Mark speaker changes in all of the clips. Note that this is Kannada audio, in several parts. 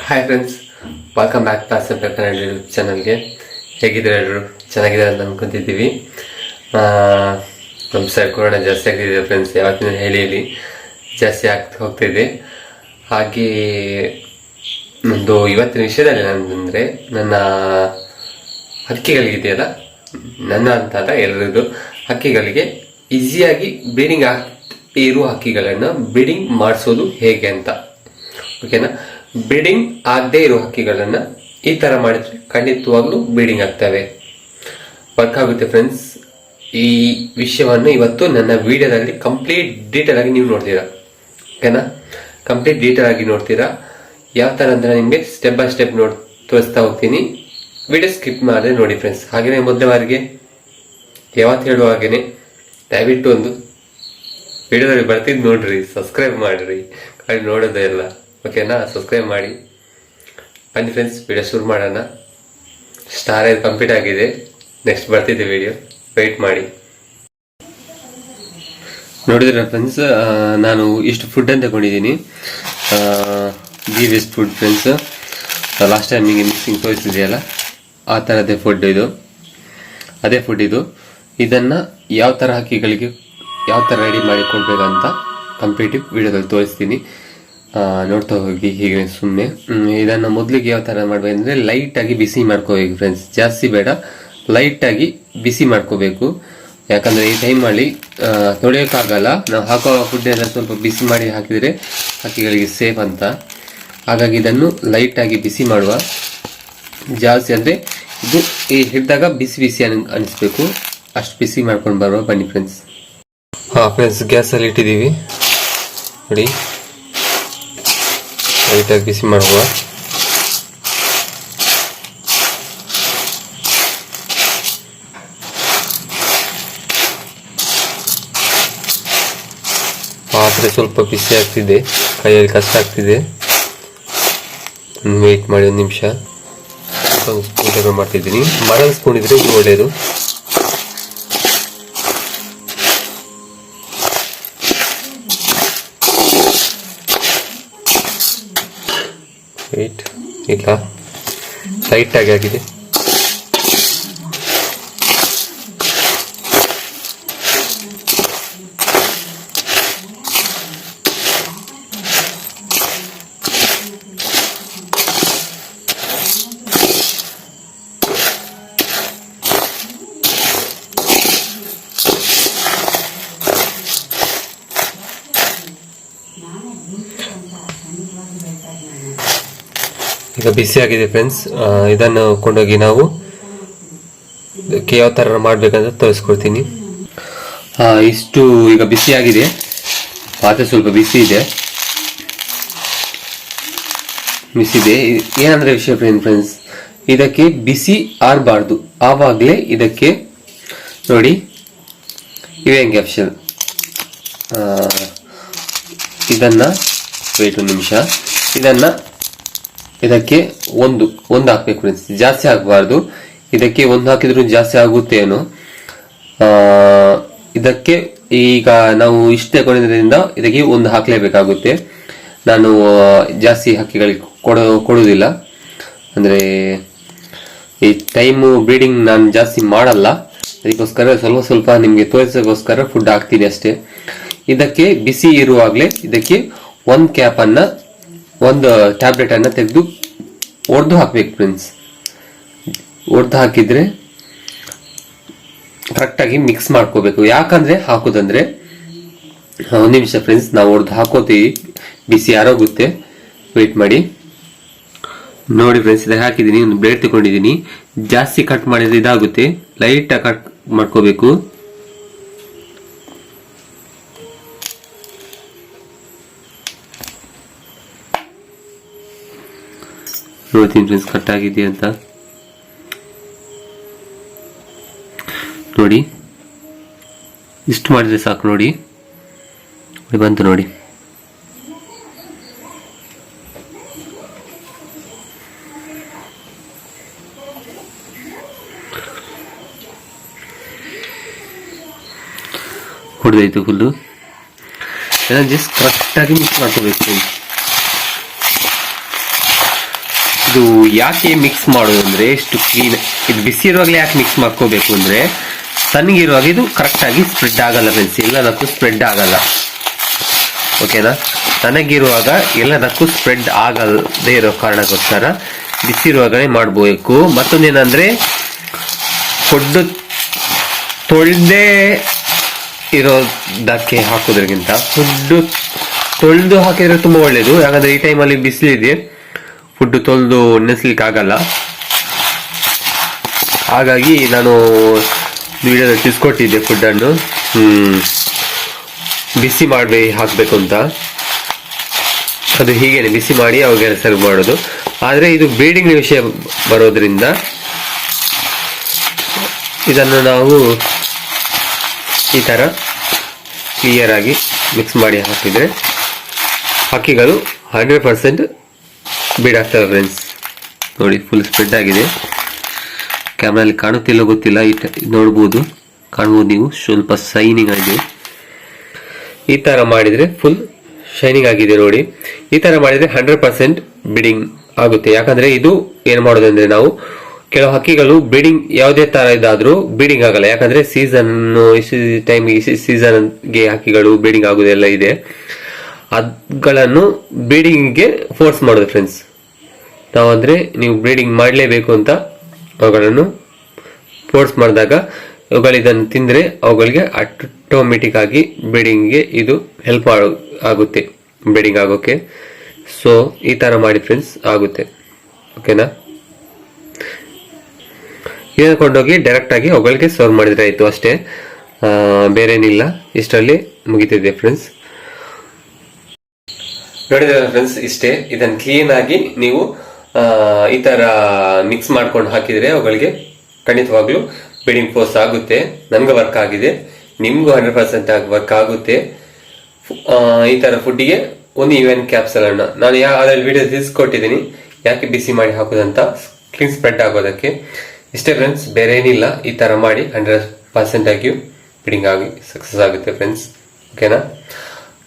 Speaker 1: Hi friends, welcome back to ಆಸೆಪ್ಟ ಕನ್ನಡ ಯೂಟ್ಯೂಬ್ ಚಾನಲ್ಗೆ. ಹೇಗಿದ್ದಾರೆ ಎಲ್ಲರೂ? ಚೆನ್ನಾಗಿದ್ದಾರೆ ಅಂತ ಅನ್ಕೊತಿದ್ದೀವಿ. ನಮ್ಮ ಸೈಡ್ ಕೊರೋನಾ ಜಾಸ್ತಿ ಆಗ್ತಿದೆ ಫ್ರೆಂಡ್ಸ್. ಯಾವತ್ತಿನ ಹೇಳಿ ಜಾಸ್ತಿ ಆಗ್ತಾ ಹೋಗ್ತಿದೆ. ಹಾಗೆ ಒಂದು ಇವತ್ತಿನ ವಿಷಯದಲ್ಲಿ ಏನಂದರೆ, ನನ್ನ ಹಕ್ಕಿಗಳಿದೆಯಲ್ಲ, ನನ್ನ ಅಂತಲ್ಲ ಎಲ್ಲರದ್ದು ಹಕ್ಕಿಗಳಿಗೆ ಈಸಿಯಾಗಿ ಬ್ರೀಡಿಂಗ್ ಇರುವ ಹಕ್ಕಿಗಳನ್ನು ಬ್ರೀಡಿಂಗ್ ಮಾಡಿಸೋದು ಹೇಗೆ ಅಂತ. ಓಕೆನಾ? ಬ್ರೀಡಿಂಗ್ ಆಗದೆ ಇರೋ ಹಕ್ಕಿಗಳನ್ನು ಈ ಥರ ಮಾಡಿದ್ರೆ ಖಂಡಿತವಾಗ್ಲೂ ಬ್ರೀಡಿಂಗ್ ಆಗ್ತವೆ, ವರ್ಕ್ ಆಗುತ್ತೆ ಫ್ರೆಂಡ್ಸ್. ಈ ವಿಷಯವನ್ನು ಇವತ್ತು ನನ್ನ ವಿಡಿಯೋದಲ್ಲಿ ಕಂಪ್ಲೀಟ್ ಡೀಟೇಲ್ ಆಗಿ ನೀವು ನೋಡ್ತೀರಾ. ಓಕೆನಾ? ಕಂಪ್ಲೀಟ್ ಡೀಟೇಲ್ ಆಗಿ ನೋಡ್ತೀರಾ. ಯಾವ ಥರ ಅಂದರೆ ನಿಮಗೆ ಸ್ಟೆಪ್ ಬೈ ಸ್ಟೆಪ್ ತೋರಿಸ್ತಾ ಹೋಗ್ತೀನಿ. ವಿಡಿಯೋ ಸ್ಕಿಪ್ ಮಾಡದೆ ನೋಡಿ ಫ್ರೆಂಡ್ಸ್. ಹಾಗೆಯೇ ಮೊದಲ ಬಾರಿಗೆ ಯಾವತ್ತು ಹೇಳುವ ಹಾಗೇನೆ ದಯವಿಟ್ಟು ಒಂದು ವಿಡಿಯೋದಲ್ಲಿ ಬರ್ತಿದ್ದು ನೋಡ್ರಿ, ಸಬ್ಸ್ಕ್ರೈಬ್ ಮಾಡಿರಿ. ಖಾಲಿ ನೋಡೋದೇ ಇಲ್ಲ. ಓಕೆನಾ? ಸಬ್ಸ್ಕ್ರೈಬ್ ಮಾಡಿ ಬನ್ನಿ ಫ್ರೆಂಡ್ಸ್, ವಿಡಿಯೋ ಶುರು ಮಾಡೋಣ. ಸ್ಟಾರ್ ಇದು ಕಂಪ್ಲೀಟ್ ಆಗಿದೆ, ನೆಕ್ಸ್ಟ್ ಬರ್ತಿದೆ ವಿಡಿಯೋ, ವೆಯ್ಟ್ ಮಾಡಿ. ನೋಡಿದ್ರೆ ಫ್ರೆಂಡ್ಸ್, ನಾನು ಇಷ್ಟು ಫುಡ್ ಅಂತ ತಗೊಂಡಿದ್ದೀನಿ. The west food friends. Last time ನಿಮಗೆ ಮಿಕ್ಸಿಂಗ್ ತೋರಿಸಿದೆಯಲ್ಲ, ಆ ಥರದೇ ಫುಡ್ ಇದು, ಅದೇ ಫುಡ್ ಇದು. ಇದನ್ನು ಯಾವ ಥರ ಹಕ್ಕಿಗಳಿಗೆ ಯಾವ ಥರ ರೆಡಿ ಮಾಡಿ ಕೊಡ್ಬೇಕಂತ ಕಂಪ್ಲೀಟ್ ವಿಡಿಯೋದಲ್ಲಿ ತೋರಿಸ್ತೀನಿ. ನೋಡ್ತಾ ಹೋಗಿ ಹೀಗೆ ಸುಮ್ಮನೆ. ಇದನ್ನು ಮೊದಲಿಗೆ ಯಾವ ಥರ ಮಾಡಬೇಕಂದ್ರೆ, ಲೈಟಾಗಿ ಬಿಸಿ ಮಾಡ್ಕೋಬೇಕು ಫ್ರೆಂಡ್ಸ್. ಜಾಸ್ತಿ ಬೇಡ, ಲೈಟಾಗಿ ಬಿಸಿ ಮಾಡ್ಕೋಬೇಕು. ಯಾಕಂದರೆ ಈ ಟೈಮಲ್ಲಿ ತೊಳೆಯೋಕ್ಕಾಗಲ್ಲ. ನಾವು ಹಾಕೋ ಫುಡ್ಡೆಲ್ಲ ಸ್ವಲ್ಪ ಬಿಸಿ ಮಾಡಿ ಹಾಕಿದರೆ ಹಕ್ಕಿಗಳಿಗೆ ಸೇಫ್ ಅಂತ. ಹಾಗಾಗಿ ಇದನ್ನು ಲೈಟಾಗಿ ಬಿಸಿ ಮಾಡುವ. ಜಾಸ್ತಿ ಅಂದರೆ ಇದು ಈ ಹಿಡಿದಾಗ ಬಿಸಿ ಬಿಸಿ ಅನಿಸ್ಬೇಕು, ಅಷ್ಟು ಬಿಸಿ ಮಾಡ್ಕೊಂಡು ಬರುವ. ಬನ್ನಿ ಫ್ರೆಂಡ್ಸ್. ಫ್ರೆಂಡ್ಸ್, ಗ್ಯಾಸಲ್ಲಿ ಇಟ್ಟಿದ್ದೀವಿ ನೋಡಿ, ಲೈಟಾಗಿ ಬಿಸಿ ಮಾಡುವ. ಪಾತ್ರೆ ಸ್ವಲ್ಪ ಬಿಸಿ ಆಗ್ತಿದೆ, ಕೈಯಲ್ಲಿ ಕಷ್ಟ ಆಗ್ತಿದೆ. ವೇಟ್ ಮಾಡಿ ಒಂದು ನಿಮಿಷ. ಸ್ಪೂನ್ ಮಾಡ್ತಿದ್ದೀನಿ. ಮರದ ಸ್ಪೂನ್ ಇದ್ರೆ ಒಳ್ಳೆಯದು. ವೇಟ್ ಇಲ್ಲ, ಲೈಟಾಗಿ ಆಗಿದೆ. ಈಗ ಬಿಸಿ ಆಗಿದೆ ಫ್ರೆಂಡ್ಸ್. ಇದನ್ನು ಕೊಂಡೋಗಿ ನಾವು ಯಾವ ಥರ ಮಾಡ್ಬೇಕಂತ ತೋರಿಸ್ಕೊಡ್ತೀನಿ. ಇಷ್ಟು ಈಗ ಬಿಸಿ ಆಗಿದೆ, ಪಾತ್ರೆ ಸ್ವಲ್ಪ ಬಿಸಿ ಇದೆ. ಏನಂದ್ರೆ ವಿಷಯ ಫ್ರೆಂಡ್ಸ್, ಇದಕ್ಕೆ ಬಿಸಿ ಆರಬಾರ್ದು. ಆವಾಗಲೇ ಇದಕ್ಕೆ ನೋಡಿ, ಇವೆ ಹೆಂಗೆ ಆಪ್ಷನ್. ಇದನ್ನ ವೇಟ್ ಒಂದು ನಿಮಿಷ. ಇದಕ್ಕೆ ಒಂದು ಹಾಕ್ಬೇಕು ಫ್ರೆಂಡ್ಸ್, ಜಾಸ್ತಿ ಹಾಕಬಾರ್ದು. ಇದಕ್ಕೆ ಒಂದು ಹಾಕಿದ್ರು ಜಾಸ್ತಿ ಆಗುತ್ತೆ ಏನೋ. ಇದಕ್ಕೆ ಈಗ ನಾವು ಇಷ್ಟು ತಗೊಂಡಿದ್ದರಿಂದ ಇದಕ್ಕೆ ಒಂದು ಹಾಕ್ಲೇಬೇಕಾಗುತ್ತೆ. ನಾನು ಜಾಸ್ತಿ ಹಕ್ಕಿಗಳಿಗೆ ಕೊಡೋದಿಲ್ಲ, ಅಂದರೆ ಈ ಟೈಮು ಬ್ರೀಡಿಂಗ್ ನಾನು ಜಾಸ್ತಿ ಮಾಡಲ್ಲ. ಅದಕ್ಕೋಸ್ಕರ ಸ್ವಲ್ಪ ನಿಮಗೆ ತೋರಿಸೋಕ್ಕೋಸ್ಕರ ಫುಡ್ ಹಾಕ್ತೀನಿ ಅಷ್ಟೇ. ಇದಕ್ಕೆ ಬಿಸಿ ಇರುವಾಗಲೇ ಇದಕ್ಕೆ ಒಂದು ಟ್ಯಾಬ್ಲೆಟ್ ಅನ್ನ ತೆಗೆದು ಒಡೆದು ಹಾಕ್ಬೇಕು ಫ್ರೆಂಡ್ಸ್. ಒಡೆದು ಹಾಕಿದ್ರೆ ಕರೆಕ್ಟಾಗಿ ಮಿಕ್ಸ್ ಮಾಡ್ಕೋಬೇಕು. ಯಾಕಂದ್ರೆ ಹಾಕೋದಂದ್ರೆ, ಒಂದು ನಿಮಿಷ ಫ್ರೆಂಡ್ಸ್, ನಾವು ಒಡೆದು ಹಾಕೋತೀವಿ, ಬಿಸಿ ಆರೋಗುತ್ತೆ. ವೇಟ್ ಮಾಡಿ. ನೋಡಿ ಫ್ರೆಂಡ್ಸ್, ಇದಕ್ಕೆ ಹಾಕಿದ್ದೀನಿ. ಒಂದು ಬ್ಲೇಡ್ ತಗೊಂಡಿದ್ದೀನಿ. ಜಾಸ್ತಿ ಕಟ್ ಮಾಡಿದ್ರೆ ಇದಾಗುತ್ತೆ, ಲೈಟಾಗಿ ಕಟ್ ಮಾಡ್ಕೋಬೇಕು. ನೋಡ್ತೀನಿ ಫ್ರೆಂಡ್ಸ್, ಕಟ್ ಆಗಿದೆ ಅಂತ ನೋಡಿ. ಇಷ್ಟು ಮಾಡಿದ್ರೆ ಸಾಕು. ನೋಡಿ ಬಂತು ನೋಡಿ. ಹೊಡೆದಾಯ್ತು ಫುಲ್ಲು. ಜಸ್ಟ್ ಕರೆಕ್ಟಾಗಿ ಮಿಕ್ಸ್ ಮಾಡ್ಕೋಬೇಕು. ಇದು ಯಾಕೆ ಮಿಕ್ಸ್ ಮಾಡೋದು ಅಂದರೆ ಎಷ್ಟು ಕ್ಲೀನ್, ಇದು ಬಿಸಿ ಇರುವಾಗಲೇ ಯಾಕೆ ಮಿಕ್ಸ್ ಮಾಡ್ಕೋಬೇಕು ಅಂದರೆ ತಣ್ಣಗಿರುವಾಗ ಇದು ಕರೆಕ್ಟಾಗಿ ಸ್ಪ್ರೆಡ್ ಆಗಲ್ಲ ಫ್ರೆಂಡ್ಸ್, ಎಲ್ಲದಕ್ಕೂ ಸ್ಪ್ರೆಡ್ ಆಗಲ್ಲ. ಓಕೆನಾ, ತಣ್ಣಗಿರುವಾಗ ಎಲ್ಲದಕ್ಕೂ ಸ್ಪ್ರೆಡ್ ಆಗಲ್ಲದೆ ಇರೋ ಕಾರಣಕ್ಕೋಸ್ಕರ ಬಿಸಿ ಇರುವಾಗಲೇ ಮಾಡಬೇಕು. ಮತ್ತೊಂದೇನೆಂದರೆ ಫುಡ್ ತೊಳೆದೇ ಇರೋದಕ್ಕೆ ಹಾಕೋದ್ರಿಗಿಂತ ಫುಡ್ ತೊಳೆದು ಹಾಕಿದ್ರೆ ತುಂಬ ಒಳ್ಳೆಯದು. ಯಾಕಂದರೆ ಈ ಟೈಮಲ್ಲಿ ಬಿಸಿಲಿದೆ, ಫುಡ್ ತೊಳೆದು ನೆನೆಸ್ಲಿಕ್ಕೆ ಆಗಲ್ಲ. ಹಾಗಾಗಿ ನಾನು ವಿಡಿಯೋದಲ್ಲಿ ತಿಳಿಸ್ಕೊಟ್ಟಿದ್ದೆ ಫುಡ್ಡನ್ನು ಬಿಸಿ ಹಾಕಬೇಕು ಅಂತ. ಅದು ಹೀಗೇನೆ ಬಿಸಿ ಮಾಡಿ ಅವಾಗೆಲ್ಲ ಸರ್ವ್ ಮಾಡೋದು. ಆದರೆ ಇದು ಬ್ರೀಡಿಂಗ್ ವಿಷಯ ಬರೋದ್ರಿಂದ ಇದನ್ನು ನಾವು ಈ ಥರ ಕ್ಲಿಯರ್ ಆಗಿ ಮಿಕ್ಸ್ ಮಾಡಿ ಹಾಕಿದರೆ ಹಕ್ಕಿಗಳು 100% ಬೀಡಾಗ್ತವೆ ಫ್ರೆಂಡ್ಸ್. ನೋಡಿ, ಫುಲ್ ಸ್ಪ್ರೆಡ್ ಆಗಿದೆ. ಕ್ಯಾಮ್ರಲ್ಲಿ ಕಾಣುತ್ತಿಲ್ಲ ಗೊತ್ತಿಲ್ಲ, ನೋಡ್ಬೋದು, ಕಾಣ್ಬೋದು ನೀವು, ಸ್ವಲ್ಪ ಶೈನಿಂಗ್ ಆಗಿದೆ. ಈ ಥರ ಮಾಡಿದರೆ ಫುಲ್ ಶೈನಿಂಗ್ ಆಗಿದೆ ನೋಡಿ. ಈ ಥರ ಮಾಡಿದರೆ 100% ಬ್ರೀಡಿಂಗ್ ಆಗುತ್ತೆ. ಯಾಕಂದರೆ ಇದು ಏನು ಮಾಡೋದಂದರೆ, ನಾವು ಕೆಲವು ಹಕ್ಕಿಗಳು ಬ್ರೀಡಿಂಗ್ ಯಾವುದೇ ಥರ ಇದಾದರೂ ಬ್ರೀಡಿಂಗ್ ಆಗಲ್ಲ. ಯಾಕಂದರೆ ಸೀಸನ್ಗೆ ಹಕ್ಕಿಗಳು ಬ್ರೀಡಿಂಗ್ ಆಗೋದೆಲ್ಲ ಇದೆ. ಅವುಗಳನ್ನು ಬ್ರೀಡಿಂಗ್ಗೆ ಫೋರ್ಸ್ ಮಾಡೋದು ಫ್ರೆಂಡ್ಸ್. ನಾವು ಅಂದರೆ ನೀವು ಬ್ರೀಡಿಂಗ್ ಮಾಡಲೇಬೇಕು ಅಂತ ಅವುಗಳನ್ನು ಫೋರ್ಸ್ ಮಾಡಿದಾಗ ಅವುಗಳು ಇದನ್ನು ತಿಂದರೆ ಅವುಗಳಿಗೆ ಆಟೋಮೆಟಿಕ್ ಆಗಿ ಬ್ರೀಡಿಂಗ್ಗೆ ಇದು ಹೆಲ್ಪ್ ಆಗುತ್ತೆ, ಬ್ರೀಡಿಂಗ್ ಆಗೋಕ್ಕೆ. ಸೊ ಈ ಥರ ಮಾಡಿ ಫ್ರೆಂಡ್ಸ್, ಆಗುತ್ತೆ. ಓಕೆನಾ, ಇದನ್ನು ಕೊಂಡೋಗಿ ಡೈರೆಕ್ಟಾಗಿ ಅವುಗಳಿಗೆ ಸರ್ವ್ ಮಾಡಿದರೆ ಆಯಿತು ಅಷ್ಟೇ, ಬೇರೇನಿಲ್ಲ. ಇಷ್ಟರಲ್ಲಿ ಮುಗಿತಿದೆ ಫ್ರೆಂಡ್ಸ್. ನೋಡಿದ್ರೆ ಫ್ರೆಂಡ್ಸ್, ಇಷ್ಟೇ. ಇದನ್ನು ಕ್ಲೀನ್ ಆಗಿ ನೀವು ಈ ತರ ಮಿಕ್ಸ್ ಮಾಡ್ಕೊಂಡು ಹಾಕಿದ್ರೆ ಅವುಗಳಿಗೆ ಖಂಡಿತವಾಗ್ಲೂ ಬ್ರೀಡಿಂಗ್ ಫೋರ್ಸ್ ಆಗುತ್ತೆ. ನನ್ಗೆ ವರ್ಕ್ ಆಗಿದೆ, ನಿಮ್ಗೂ 100% ವರ್ಕ್ ಆಗುತ್ತೆ. ಈ ತರ ಫುಡ್ಡಿಗೆ ಒಂದು ಈವೆನ್ ಕ್ಯಾಪ್ಸಲ್ ಅನ್ನ ನಾನು ಅದರಲ್ಲಿ ವಿಡಿಯೋ ತಿಳಿಸ್ಕೊಟ್ಟಿದ್ದೀನಿ, ಯಾಕೆ ಬಿಸಿ ಮಾಡಿ ಹಾಕೋದಂತ, ಕ್ಲೀನ್ ಸ್ಪ್ರೆಡ್ ಆಗೋದಕ್ಕೆ. ಇಷ್ಟೇ ಫ್ರೆಂಡ್ಸ್, ಬೇರೆ ಏನಿಲ್ಲ. ಈ ತರ ಮಾಡಿ 100% ಆಗಿಯೂ ಬ್ರೀಡಿಂಗ್ ಆಗಿ ಸಕ್ಸಸ್ ಆಗುತ್ತೆ ಫ್ರೆಂಡ್ಸ್. ಓಕೆನಾ,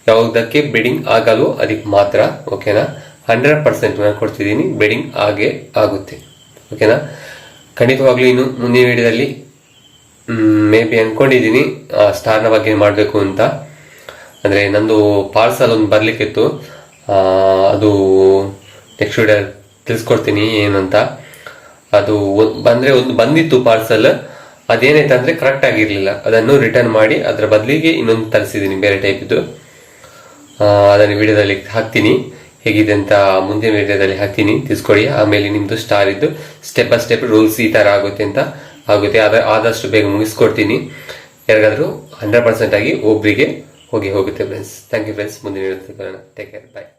Speaker 1: ಯಾವುದಕ್ಕೆ ಬ್ರೀಡಿಂಗ್ ಆಗಲ್ವೋ ಅದಕ್ಕೆ ಮಾತ್ರ. ಓಕೆನಾ, 100% ನಾನು ಕೊಡ್ತಿದ್ದೀನಿ, ಬ್ರೀಡಿಂಗ್ ಆಗೇ ಆಗುತ್ತೆ. ಓಕೆನಾ, ಖಂಡಿತವಾಗ್ಲೂ ಇನ್ನು ಮುಂದಿನ ವಿಡಿಯೋದಲ್ಲಿ ಮೇ ಬಿ ಅನ್ಕೊಂಡಿದ್ದೀನಿ ಸ್ಟಾರ್ನ ಬಗ್ಗೆ ಮಾಡಬೇಕು ಅಂತ. ಅಂದರೆ ನಂದು ಪಾರ್ಸಲ್ ಒಂದು ಬರಲಿಕ್ಕಿತ್ತು, ಅದು ನೆಕ್ಸ್ಟ್ ವಿಡಿಯೋ ತಿಳಿಸ್ಕೊಡ್ತೀನಿ ಏನಂತ. ಅದು ಒಂದು ಬಂದಿತ್ತು ಪಾರ್ಸಲ್, ಅದೇನಾಯ್ತು ಅಂದರೆ ಕರೆಕ್ಟ್ ಆಗಿರಲಿಲ್ಲ. ಅದನ್ನು ರಿಟರ್ನ್ ಮಾಡಿ ಅದರ ಬದಲಿಗೆ ಇನ್ನೊಂದು ತರಿಸಿದ್ದೀನಿ ಬೇರೆ ಟೈಪಿದ್ದು. ಅದನ್ನು ವಿಡಿಯೋದಲ್ಲಿ ಹಾಕ್ತೀನಿ, ಹೇಗಿದೆ ಅಂತ ಮುಂದಿನ ವಿಡಿಯೋದಲ್ಲಿ ಹಾಕ್ತೀನಿ, ತಿಳಿಸ್ಕೊಡಿ. ಆಮೇಲೆ ನಿಮ್ಮದು ಸ್ಟಾರ್ ಇದ್ದು ಸ್ಟೆಪ್ ಬೈ ಸ್ಟೆಪ್ ರೂಲ್ಸ್ ಈ ಥರ ಆಗುತ್ತೆ ಅಂತ ಆಗುತ್ತೆ. ಆದಷ್ಟು ಬೇಗ ಮುಗಿಸ್ಕೊಡ್ತೀನಿ. ಯಾರಿಗಾದರೂ 100% ಆಗಿ ಒಬ್ಬರಿಗೆ ಹೋಗುತ್ತೆ ಫ್ರೆಂಡ್ಸ್. Thank you friends. ಮುಂದಿನ ವಿಡಿಯೋ ಟೇಕ್ ಕೇರ್, ಬಾಯ್.